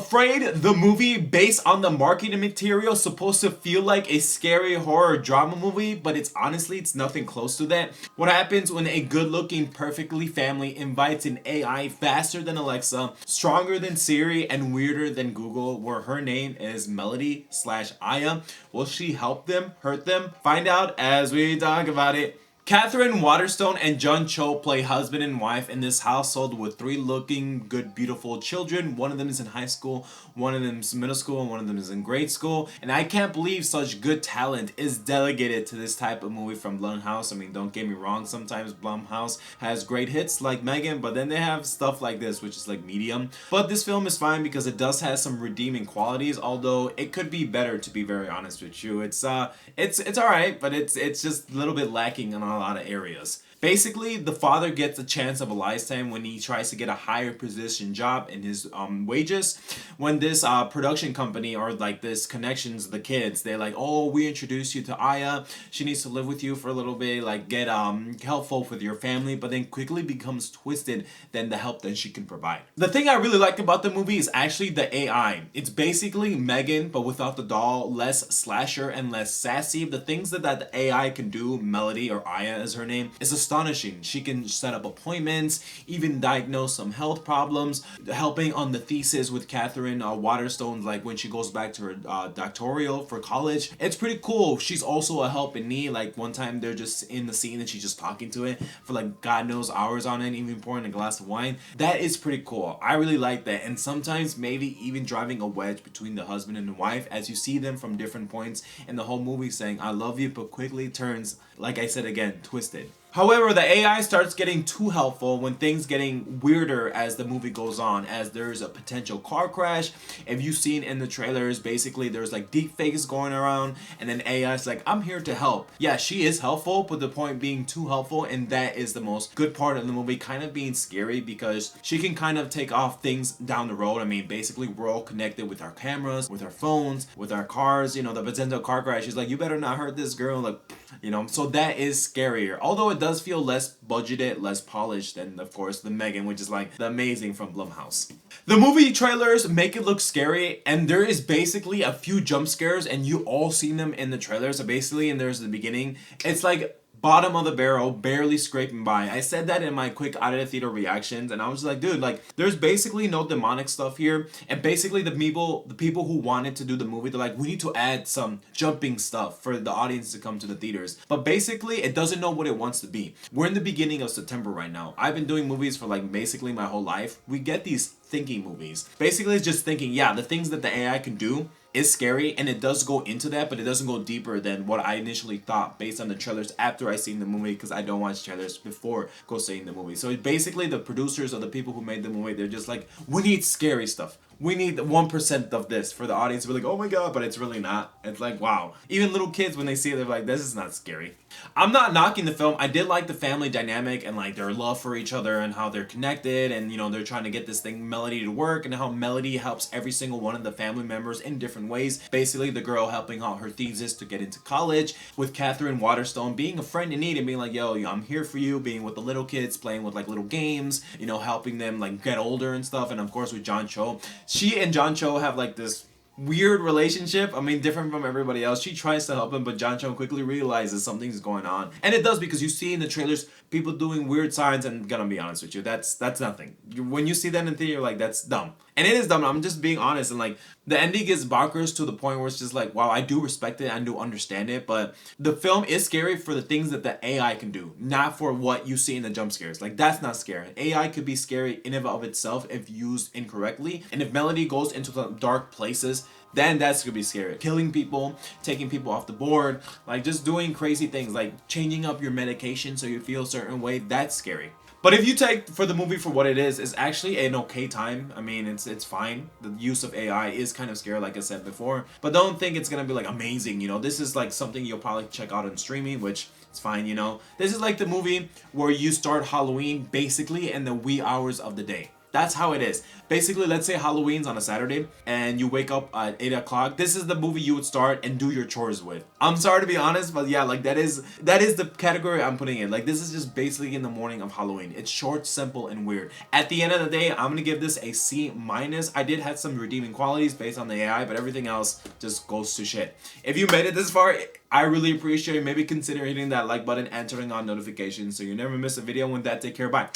Afraid, the movie based on the marketing material, supposed to feel like a scary horror drama movie, but it's nothing close to that. What happens when a good-looking, perfectly family invites an AI faster than Alexa, stronger than Siri, and weirder than Google, where her name is Melody slash Aya? Will she help them, hurt them? Find out as we talk about it. Catherine Waterstone and John Cho play husband and wife in this household with three looking good, beautiful children. One of them is in high school, one of them is middle school, and one of them is in grade school. And I can't believe such good talent is delegated to this type of movie from Blumhouse. I mean, don't get me wrong, sometimes Blumhouse has great hits like Megan, but then they have stuff like this, which is like medium. But this film is fine because it does have some redeeming qualities, although it could be better, to be very honest with you. It's alright, but it's just a little bit lacking on a lot of areas. Basically, the father gets a chance of a lifetime when he tries to get a higher position job in his wages. When this production company or like this connections the kids, they're like, oh, we introduce you to Aya. She needs to live with you for a little bit, like get helpful with your family, but then quickly becomes twisted than the help that she can provide. The thing I really like about the movie is actually the AI. It's basically Megan, but without the doll, less slasher and less sassy. The things that the AI can do, Melody or Aya is her name, is astonishing. She can set up appointments, even diagnose some health problems, helping on the thesis with Catherine Waterstone, like when she goes back to her doctoral for college. It's pretty cool. She's also a help in need. Like one time they're just in the scene and she's just talking to it for like God knows hours on end, even pouring a glass of wine. That is pretty cool. I really like that. And sometimes maybe even driving a wedge between the husband and the wife as you see them from different points in the whole movie saying I love you, but quickly turns, like I said again, twisted. However, the AI starts getting too helpful when things getting weirder as the movie goes on, as there's a potential car crash. If you've seen in the trailers, basically there's like deep fakes going around and then AI's like, I'm here to help. Yeah, she is helpful, but the point being too helpful, and that is the most good part of the movie, kind of being scary because she can kind of take off things down the road. I mean, basically we're all connected with our cameras, with our phones, with our cars, you know, the potential car crash. She's like, you better not hurt this girl, like, you know, so that is scarier. Although it does feel less budgeted, less polished than, of course, the Megan, which is like the amazing from Blumhouse. The movie trailers make it look scary, and there is basically a few jump scares, and you all seen them in the trailers. So basically, and there's the beginning. It's like bottom of the barrel, barely scraping by. I said that in my quick out of the theater reactions, and I was like, dude, like there's basically no demonic stuff here. And basically the people who wanted to do the movie, they're like, we need to add some jumping stuff for the audience to come to the theaters. But basically it doesn't know what it wants to be. We're in the beginning of September right now. I've been doing movies for like basically my whole life. We get these thinking movies. Basically it's just thinking, yeah, the things that the AI can do is scary, and it does go into that, but it doesn't go deeper than what I initially thought based on the trailers after I seen the movie, because I don't watch trailers before go seeing the movie. So basically the producers or the people who made the movie, they're just like, we need scary stuff. We need 1% of this for the audience to be like, oh my god, but it's really not. It's like, wow. Even little kids, when they see it, they're like, this is not scary. I'm not knocking the film. I did like the family dynamic and like their love for each other and how they're connected, and you know, they're trying to get this thing Melody to work, and how Melody helps every single one of the family members in different ways. Basically the girl helping out her thesis to get into college, with Catherine Waterstone being a friend in need and being like, yo, I'm here for you, being with the little kids, playing with like little games, you know, helping them like get older and stuff. And of course with John Cho, she and John Cho have like this weird relationship. I mean, different from everybody else. She tries to help him, but John Cho quickly realizes something's going on. And it does, because you see in the trailers people doing weird signs, and gonna be honest with you, that's nothing. When you see that in theater, you're like, that's dumb. And it is dumb. I'm just being honest, and like the ending gets bonkers to the point where it's just like, wow, I do respect it, I do understand it, but the film is scary for the things that the AI can do, not for what you see in the jump scares. Like, that's not scary. AI could be scary in and of itself if used incorrectly, and if Melody goes into the dark places, then that's gonna be scary. Killing people, taking people off the board, like just doing crazy things, like changing up your medication so you feel a certain way, that's scary. But if you take for the movie for what it is, it's actually an okay time. I mean, it's fine. The use of AI is kind of scary, like I said before, but don't think it's gonna be like amazing, you know. This is like something you'll probably check out on streaming, which it's fine, you know. This is like the movie where you start Halloween basically in the wee hours of the day. That's how it is. Basically, let's say Halloween's on a Saturday and you wake up at 8 o'clock. This is the movie you would start and do your chores with. I'm sorry to be honest, but yeah, like that is the category I'm putting in. Like this is just basically in the morning of Halloween. It's short, simple, and weird. At the end of the day, I'm gonna give this a C minus. I did have some redeeming qualities based on the AI, but everything else just goes to shit. If you made it this far, I really appreciate it. Maybe consider hitting that like button and turning on notifications so you never miss a video. With that, take care. Bye.